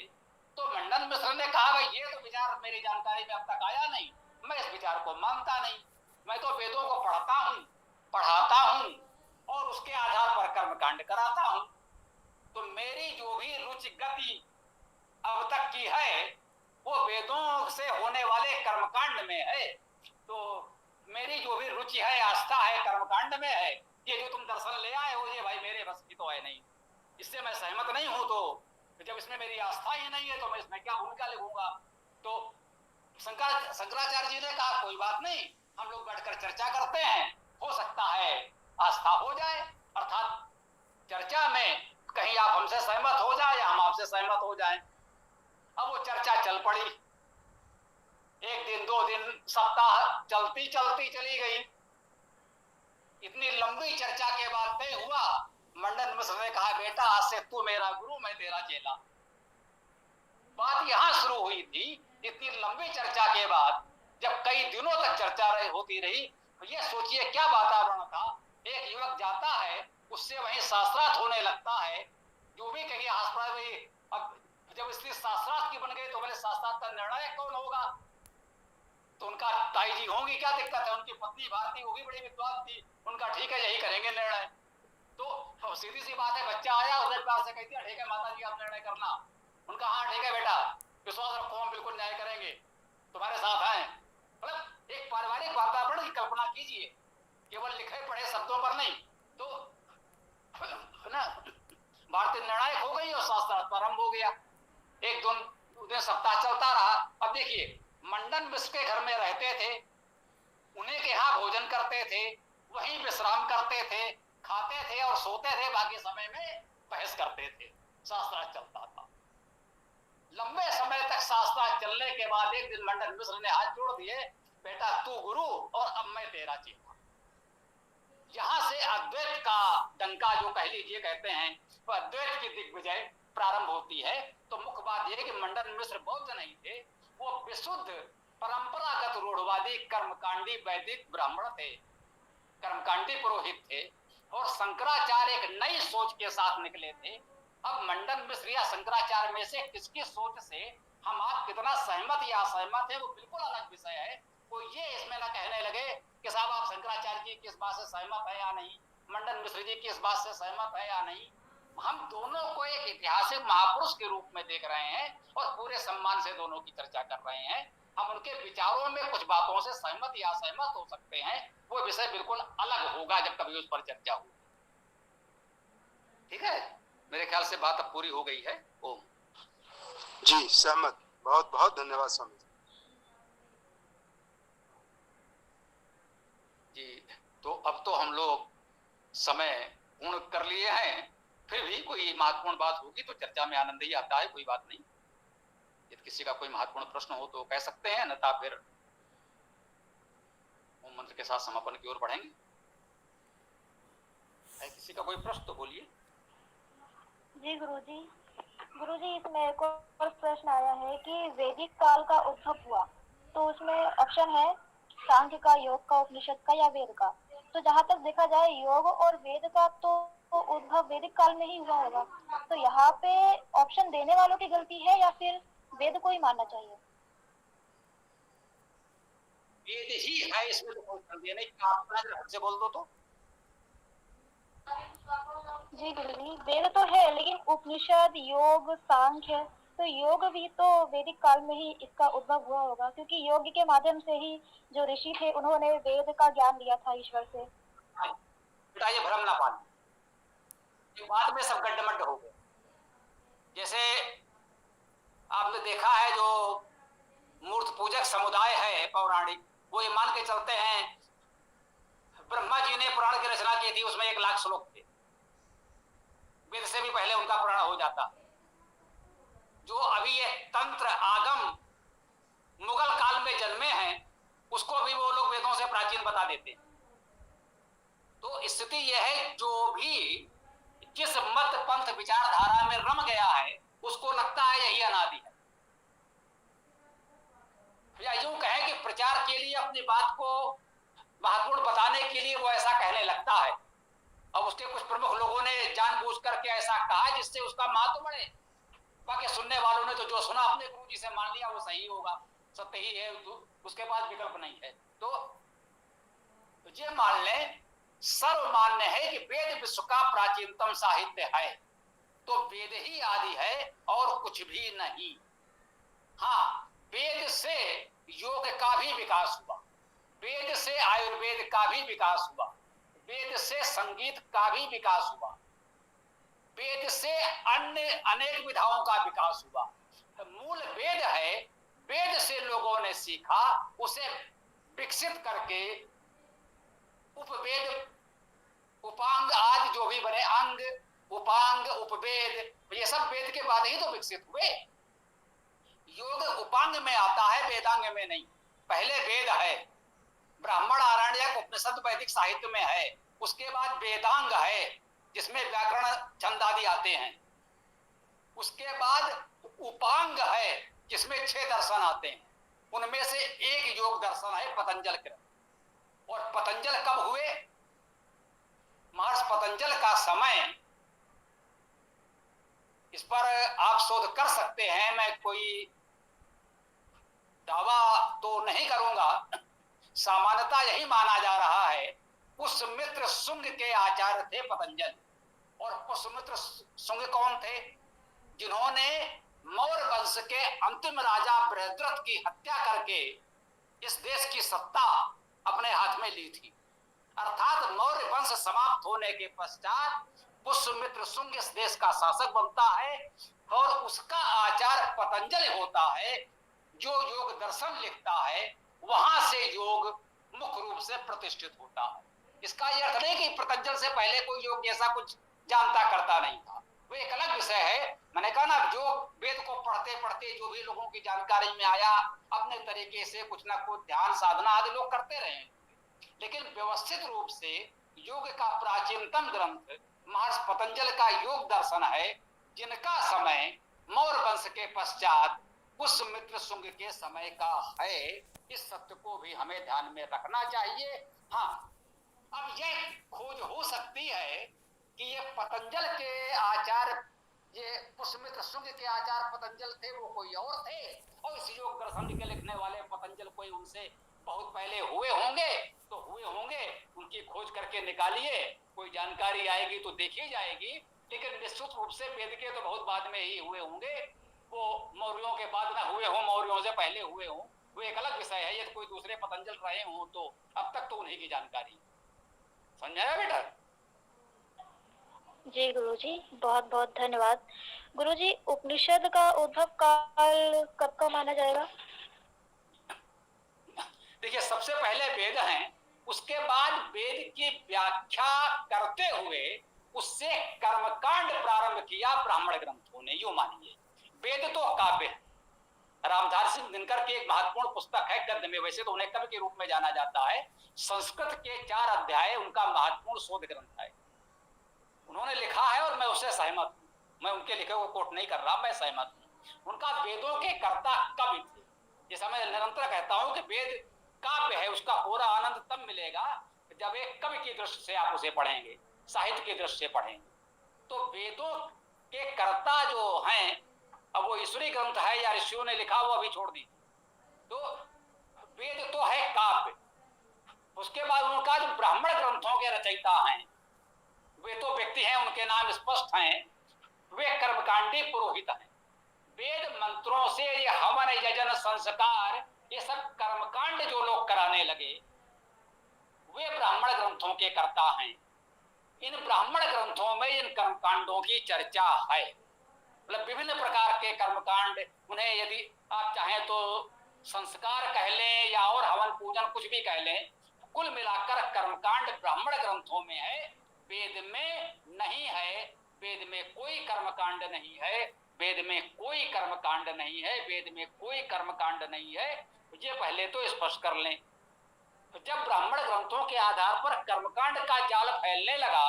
तो मंडन मिश्र ने कहा भाई ये तो विचार मेरी जानकारी में अब तक आया नहीं, मैं इस विचार को मानता नहीं, मैं तो वेदों को पढ़ता हूं, पढ़ाता हूं और उसके आधार पर कर्मकांड कराता हूं। तो मेरी जो भी रुचि गति अब तक की है वो वेदों से होने वाले कर्मकांड में है। तो मेरी जो भी रुचि है, आस्था है, कर्मकांड में है। ये जो तुम दर्शन ले आए हो ये भाई मेरे बस की तो है नहीं, इससे मैं सहमत नहीं हूं। तो जब इसमें मेरी आस्था ही नहीं है तो मैं इसमें क्या भूमिका लिखूंगा। तो शंकराचार्य जी ने कहा कोई बात नहीं, हम लोग बैठकर चर्चा करते हैं, हो सकता है आस्था हो जाए, अर्थात चर्चा में कहीं आप हमसे सहमत हो जाए या हम आपसे सहमत हो जाएं। अब वो चर्चा चल पड़ी, एक दिन, 2 दिन, सप्ताह चलती चलती चली गई। इतनी लंबी चर्चा के बाद तय हुआ, मंडन मिश्र ने कहा बेटा आज से तू मेरा गुरु, मैं तेरा चेला। बात यहां शुरू हुई थी। इतनी लंबी चर्चा के बाद जब कई दिनों तक चर्चा होती रही, ये सोचिए क्या वातावरण था। एक युवक जाता है, उससे वहीं शास्त्रार्थ होने लगता है, जो भी कहीं आसपास वही। अब जब स्त्री शास्त्रार्थ की बन गई तो बोले शास्त्रार्थ का निर्णायक कौन होगा, तो उनका ताई जी होंगी, क्या दिक्कत है, उनकी पत्नी भारती वो भी बड़ी विद्वान थी, उनका ठीक है यही करेंगे निर्णय। तो सीधी सी बात है, बच्चा आया उधर प्यार से कहती है ठीक है माता जी आप निर्णय करना। उनका हाँ ठीक है बेटा, विश्वास रखो हम बिल्कुल न्याय करेंगे, तुम्हारे साथ हैं। मतलब एक पारिवारिक वातावरण की कल्पना कीजिए, केवल लिखे पढ़े शब्दों पर नहीं। तो ना भारतीय निर्णायक हो गई और शास्त्रार्थ प्रारंभ हो गया। एक दो दिन सप्ताह चलता रहा। अब देखिए मंडन मिश्र के घर में रहते थे, उन्हीं के यहाँ भोजन करते थे, वहीं विश्राम करते थे, खाते थे और सोते थे, बाकी समय में बहस करते थे, शास्त्रार्थ चलता था। लंबे समय तक शास्त्रार्थ चलने के बाद एक दिन मंडन मिश्र ने हाथ जोड़ दिए, बेटा तू गुरु और अब मैं तेरा चेला। यहां से अद्वैत का डंका जो कह लीजिए कहते हैं, वो अद्वैत की दिग्विजय प्रारंभ होती है। तो मुख्य बात यह है कि मंडन मिश्र बौद्ध नहीं थे, वो विशुद्ध परंपरागत रूढ़वादी कर्मकांडी वैदिक ब्राह्मण थे, कर्मकांडी पुरोहित थे। और शंकराचार्य एक नई सोच के साथ निकले थे। अब मंडन मिश्र या शंकराचार्य में से किसकी सोच से हम आप कितना सहमत या असहमत है वो बिल्कुल अलग विषय है। वो ये इसमें ना कहने लगे कि साहब आप शंकराचार्य जी की इस बात से सहमत है या नहीं, मंडन मिश्र जी की इस बात से सहमत है या नहीं। हम दोनों को एक ऐतिहासिक महापुरुष के रूप में देख रहे हैं और पूरे सम्मान से दोनों की चर्चा कर रहे हैं। हम उनके विचारों में कुछ बातों से सहमत या असहमत हो सकते हैं, वो विषय बिल्कुल अलग होगा जब कभी उस पर चर्चा हो। ठीक है, मेरे ख्याल से बात अब पूरी हो गई है। ओम जी सहमत, बहुत बहुत धन्यवाद स्वामी जी। तो अब तो हम लोग समय पूर्ण कर लिए हैं, फिर भी कोई महत्वपूर्ण बात होगी तो चर्चा में आनंद ही आता है, कोई बात नहीं। यदि किसी का कोई महत्वपूर्ण प्रश्न हो तो कह सकते हैं, अन्यथा फिर ओम मंत्र के साथ समापन की ओर बढ़ेंगे। है किसी का कोई प्रश्न तो बोलिए। जी गुरुजी इसमें एक और प्रश्न आया है कि वैदिक काल का उद्भव हुआ, तो उसमें ऑप्शन है सांख्य का, योग का, उपनिषद का या वेद का। तो जहाँ तक देखा जाए योग और वेद का तो उद्भव वैदिक काल में ही हुआ होगा। तो यहाँ पे ऑप्शन देने वालों की गलती है या फिर वेद को ही मानना चाहिए? वेद ही है, इसमें तो कोई संदेह नहीं। आप से बोल दो तो। जी गुरुजी वेद तो है, लेकिन उपनिषद, योग, सांख्य, तो योग भी तो वैदिक काल में ही इसका उद्भव हुआ होगा, क्योंकि योग के माध्यम से ही जो ऋषि थे उन्होंने वेद का ज्ञान लिया था ईश्वर से। बेटा ये भ्रम ना पाना, बाद में सब गड्ढमड्ढ हो गए। जैसे आपने देखा है जो मूर्त पूजक समुदाय है पौराणिक, वो ये मान के चलते हैं ब्रह्मा जी ने पुराण की रचना की थी, उसमें 1 लाख श्लोक थे। वेद से भी पहले उनका प्रण हो जाता। जो अभी ये तंत्र आगम मुगल काल में जन्मे हैं उसको भी वो लोग वेदों से प्राचीन बता देते हैं। तो स्थिति यह है, जो भी जिस मत पंथ विचारधारा में रम गया है उसको लगता है यही अनादि है, या यूं कहें कि प्रचार के लिए अपनी बात को महत्वपूर्ण बताने के लिए वो ऐसा कहने लगता है। अब उसके कुछ प्रमुख लोगों ने जानबूझ करके ऐसा कहा जिससे उसका महत्व बढ़े, बाकी सुनने वालों ने तो जो सुना अपने गुरु जी से मान लिया वो सही होगा, सत्य ही है, उसके बाद विकल्प नहीं है। तो ये मान लें, सर्वमान्य है कि वेद विश्व का प्राचीनतम साहित्य है, तो वेद ही आदि है और कुछ भी नहीं। हाँ, वेद से योग का भी विकास हुआ, वेद से आयुर्वेद का भी विकास हुआ, वेद से संगीत का भी विकास हुआ, वेद से अन्य अनेक विधाओं का विकास हुआ। तो मूल वेद है, वेद से लोगों ने सीखा, उसे विकसित करके उपवेद उपांग आदि जो भी बने, अंग उपांग उपवेद, ये सब वेद के बाद ही तो विकसित हुए। योग उपांग में आता है, वेदांग में नहीं। पहले वेद है, ब्राह्मण आरण्यक उपनिषद वैदिक साहित्य में है, उसके बाद वेदांग है जिसमें व्याकरण छंद आदि आते हैं, उसके बाद उपांग है जिसमें 6 दर्शन आते हैं, उनमें से एक योग दर्शन है पतंजल कृत। और पतंजल कब हुए? महर्षि पतंजल का समय, इस पर आप शोध कर सकते हैं, मैं कोई दावा तो नहीं करूंगा, सामान्यता यही माना जा रहा है। पुष्यमित्र शुंग के आचार्य थे पतंजल। और पुष्यमित्र शुंग कौन थे? जिन्होंने मौर्य वंश के अंतिम राजा बृहद्रथ की हत्या करके इस देश की सत्ता अपने हाथ में ली थी। अर्थात मौर्य वंश समाप्त होने के पश्चात पुष्यमित्र शुंग इस देश का शासक बनता है और उसका आचार्य पतंजल होता है, जो योग दर्शन लिखता है। वहां से योग मुख्य रूप से प्रतिष्ठित होता है। इसका यह अर्थ नहीं कि पतंजल से पहले कोई योग ऐसा कुछ जानता करता नहीं था, वो एक अलग विषय है। मैंने कहा ना, जो वेद को पढ़ते पढ़ते जो भी लोगों की जानकारी में आया, अपने तरीके से कुछ ना कुछ ध्यान साधना आदि लोग करते रहे, लेकिन व्यवस्थित रूप से योग का प्राचीनतम ग्रंथ महर्षि पतंजल का योग दर्शन है, जिनका समय मौर्य वंश के पश्चात पुष्यमित्र शुंग के समय का है। इस सत्य को भी हमें ध्यान में रखना चाहिए। हाँ, अब यह खोज हो सकती है कि ये पतंजल के आचार्य, ये पुष्यमित्र शुंग के आचार्य पतंजल थे, वो कोई और थे, और इस योग दर्शन के लिखने वाले पतंजल कोई उनसे बहुत पहले हुए होंगे, तो हुए होंगे, उनकी खोज करके निकालिए, कोई जानकारी आएगी तो देखी जाएगी। लेकिन निश्चित रूप से वेद के तो बहुत बाद में ही हुए होंगे, वो मौर्यों के बाद ना हुए हों, मौर्यों से पहले हुए हों, वो एक अलग विषय है। ये कोई दूसरे पतंजल रहे हों तो अब तक तो उन्हीं की जानकारी। समझाया बेटा? जी गुरुजी, बहुत बहुत धन्यवाद। गुरुजी, उपनिषद का उद्भव काल कब का माना जाएगा? देखिए, सबसे पहले वेद हैं, उसके बाद वेद की व्याख्या करते हुए उससे कर्मकांड प्रारंभ किया ब्राह्मण ग्रंथों ने। यूं मानिए, वेद तो काव्य है। रामधारी सिंह दिनकर की एक महत्वपूर्ण पुस्तक है गद्य में, वैसे तो उन्हें कवि के रूप में जाना जाता है। संस्कृत के 4 अध्याय उनका महत्वपूर्ण शोध ग्रंथ है, उन्होंने लिखा है और मैं उससे सहमत हूँ। मैं उनके लिखे को कोट नहीं कर रहा, मैं सहमत हूँ। उनका वेदों के कर्ता कवि थे। जैसा मैं निरंतर कहता हूँ कि वेद काव्य है, उसका पूरा आनंद तब मिलेगा जब एक कवि की दृष्टि से आप उसे पढ़ेंगे, साहित्य की दृष्टि से पढ़ेंगे। तो वेदों के कर्ता जो हैं, अब वो ईश्वरी ग्रंथ है या ऋषियों ने लिखा, वो अभी छोड़ दी। तो वेद तो है काव्य। उसके बाद उनका जो ब्राह्मण ग्रंथों के रचयिता हैं, वे तो व्यक्ति हैं, उनके नाम स्पष्ट हैं, वे कर्मकांडी पुरोहित हैं। वेद मंत्रों से ये हवन यजन संस्कार, ये सब कर्मकांड जो लोग कराने लगे, वे ब्राह्मण ग्रंथों के कर्ता हैं। इन ब्राह्मण ग्रंथों में इन कर्मकांडों की चर्चा है, मतलब विभिन्न प्रकार के कर्मकांड। उन्हें यदि आप चाहें तो संस्कार कह लें या और हवन पूजन कुछ भी कह लें, कुल मिलाकर कर्मकांड ब्राह्मण ग्रंथों में है, वेद में नहीं है। वेद में कोई कर्मकांड नहीं है, वेद में कोई कर्मकांड नहीं है, वेद में कोई कर्मकांड नहीं है, ये पहले तो स्पष्ट कर लें। तो जब ब्राह्मण ग्रंथों के आधार पर कर्मकांड का जाल फैलने लगा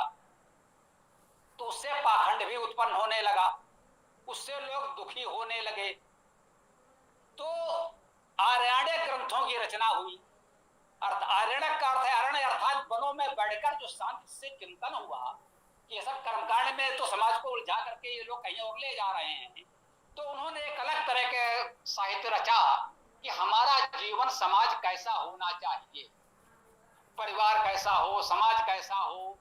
तो उससे पाखंड भी उत्पन्न होने लगा, उससे लोग दुखी होने लगे। तो आरण्यक ग्रंथों की रचना हुई। आरण्यक का अर्थ है अरण्य अर्थात वनों में बैठकर जो शांति से चिंतन हुआ कि ये सब कर्मकांड में तो समाज को उलझा करके ये लोग कहीं और ले जा रहे हैं। तो उन्होंने एक अलग तरह के साहित्य रचा कि हमारा जीवन समाज कैसा होना चाहिए, परिवार कैसा हो, समाज कैसा हो।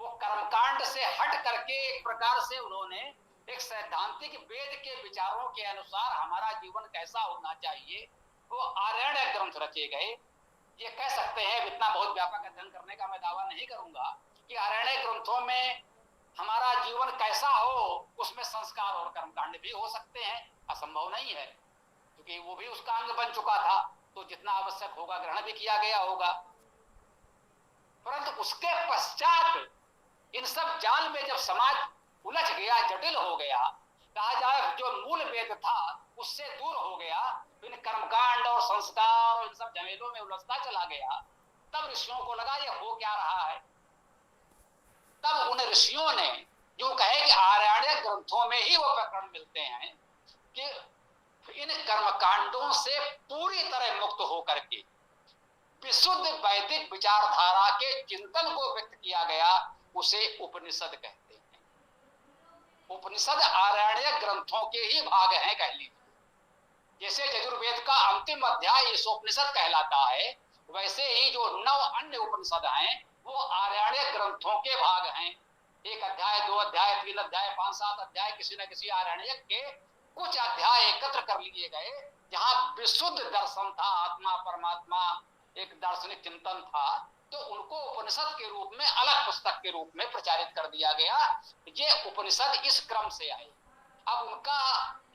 वो कर्मकांड से हट करके एक प्रकार से उन्होंने एक सैद्धांतिक वेद के विचारों के अनुसार हमारा जीवन कैसा होना चाहिए, वो आरण्य ग्रंथ रचे गए। ये कह सकते हैं, इतना बहुत व्यापक अध्ययन करने का मैं दावा नहीं करूंगा कि आरण्य ग्रंथों में हमारा जीवन कैसा हो, उसमें संस्कार और कर्मकांड भी हो सकते हैं, असंभव नहीं है, क्योंकि वो भी उसका अंग बन चुका था। तो जितना आवश्यक होगा ग्रहण भी किया गया होगा। परंतु उसके पश्चात इन सब जाल में जब समाज उलझ गया, जटिल हो गया, कहा जाए जो मूल वेद था उससे दूर हो गया, इन कर्मकांड और संस्कार और इन सब झमेलों में उलझता चला गया, तब ऋषियों को लगा ये हो क्या रहा है। तब उन ऋषियों ने जो कहे कि आरण्यक ग्रंथों में ही वो प्रकरण मिलते हैं कि इन कर्मकांडों से पूरी तरह मुक्त होकर के विशुद्ध वैदिक विचारधारा के चिंतन को व्यक्त किया गया, उसे उपनिषद कहते हैं। उपनिषद आरण्यक ग्रंथों के ही भाग हैं, कह लीजिए। जैसे यजुर्वेद का अंतिम अध्याय ईशोपनिषद कहलाता है, वैसे ही जो 9 अन्य उपनिषद हैं वो आरण्यक ग्रंथों के भाग हैं। 1 अध्याय, 2 अध्याय, 3 अध्याय, 5, 7 अध्याय, किसी न किसी आरण्यक के कुछ अध्याय एकत्र कर लिए गए, जहां विशुद्ध दर्शन था, आत्मा परमात्मा एक दार्शनिक चिंतन था। तो उनको उपनिषद के रूप में, अलग पुस्तक के रूप में प्रचारित कर दिया गया। ये उपनिषद इस क्रम से आए। अब उनका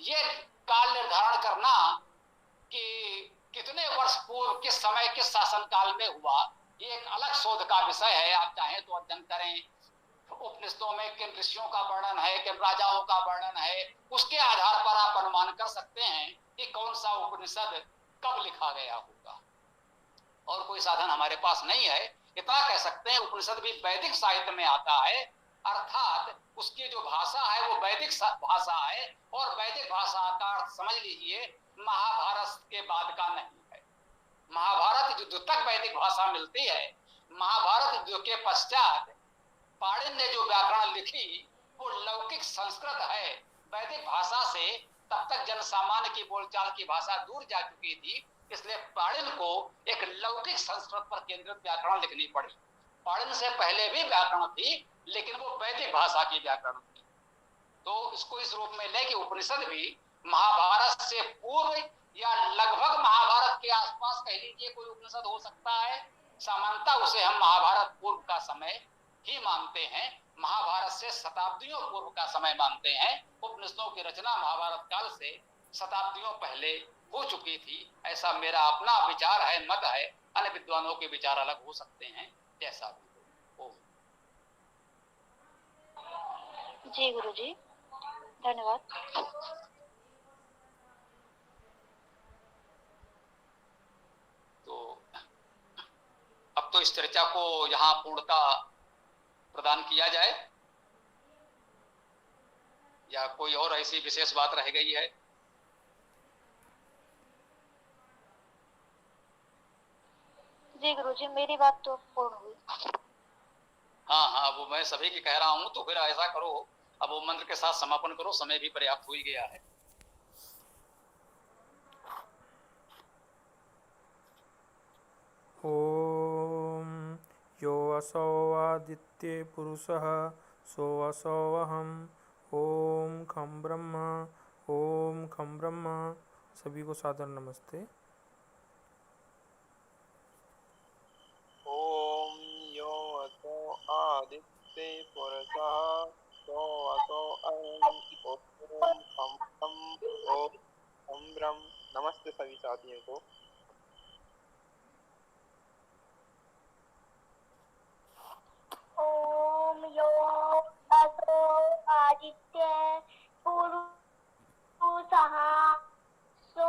ये काल निर्धारण करना कि कितने वर्ष पूर्व, किस समय, किस शासन काल में हुआ, ये एक अलग शोध का विषय है। आप चाहें तो अध्ययन करें। उपनिषदों में किन ऋषियों का वर्णन है, किन राजाओं का वर्णन है, उसके आधार पर आप अनुमान कर सकते हैं कि कौन सा उपनिषद कब लिखा गया होगा। और कोई साधन हमारे पास नहीं है। इतना कह सकते हैं उपनिषद भी वैदिक साहित्य में आता है, अर्थात उसकी जो भाषा है वो वैदिक भाषा है, और वैदिक भाषा का अर्थ समझ लीजिए महाभारत के बाद का नहीं है। महाभारत युद्ध तक वैदिक भाषा मिलती है। महाभारत युद्ध के पश्चात पाणिनि ने जो व्याकरण लिखी वो लौकिक संस्कृत है। वैदिक भाषा से तब तक जनसामान्य की बोलचाल की भाषा दूर जा चुकी थी, इसलिए पाणिनि को एक लौकिक संस्कृत पर केंद्रित व्याकरण लिखनी पड़ी। पाणिनि से पहले भी व्याकरण थी, लेकिन वो वैदिक भाषा की व्याकरण थी। तो इसको इस रूप में ले कि उपनिषद भी महाभारत से पूर्व या लगभग महाभारत के आसपास कह लीजिए कोई उपनिषद हो सकता है। सामान्यतः उसे हम महाभारत पूर्व का समय ही मानते हैं, महाभारत से शताब्दियों पूर्व का समय मानते हैं। उपनिषदों की रचना महाभारत काल से शताब्दियों पहले हो चुकी थी, ऐसा मेरा अपना विचार है, मत है। अन्य विद्वानों के विचार अलग हो सकते हैं, जैसा भी हो। जी गुरुजी, धन्यवाद। तो अब तो इस चर्चा को यहाँ पूर्णता प्रदान किया जाए, या कोई और ऐसी विशेष बात रह गई है? जी गुरुजी, मेरी बात तो पूर्ण हुई। हाँ हाँ, वो मैं सभी की कह रहा हूँ। तो फिर ऐसा करो, अब वो मंत्र के साथ समापन करो, समय भी पर्याप्त हो ही गया है। ओम यो असौ आदित्ये पुरुषः सो असौ अहम्। ओम खम ब्रह्म, ओम खम ब्रह्म। सभी को सादर नमस्ते। ओम यो असो आदित्ये पुरुषः सो असो अहम्। ओम खम ब्रह्म, ओम खम ब्रह्म। नमस्ते सभी साथियों को। ओम यो असो आदित्य पुरुषः सो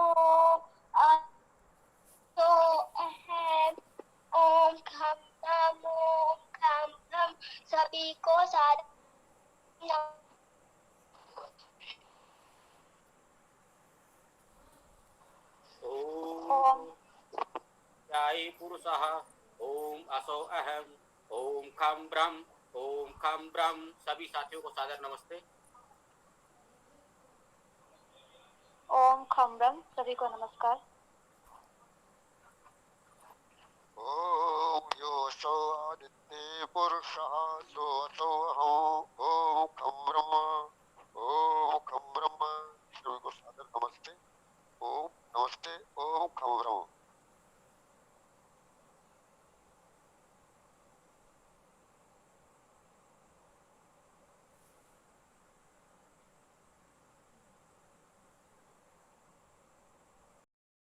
सो अहम ओम खम नमो खम ब्रह्म सभी को साधना ओम याई पुरुषः ओम असो अहम ओम खम ब्रह्म सभी साथियों को सादर नमस्ते। ओम खम ब्रह्म सभी को नमस्कार। ओम योऽसो आदित्य पुरुषः सोऽसो अहम् ओम खं ब्रह्म सभी को सादर नमस्ते। ओम नमस्ते ओम खं ब्रह्म।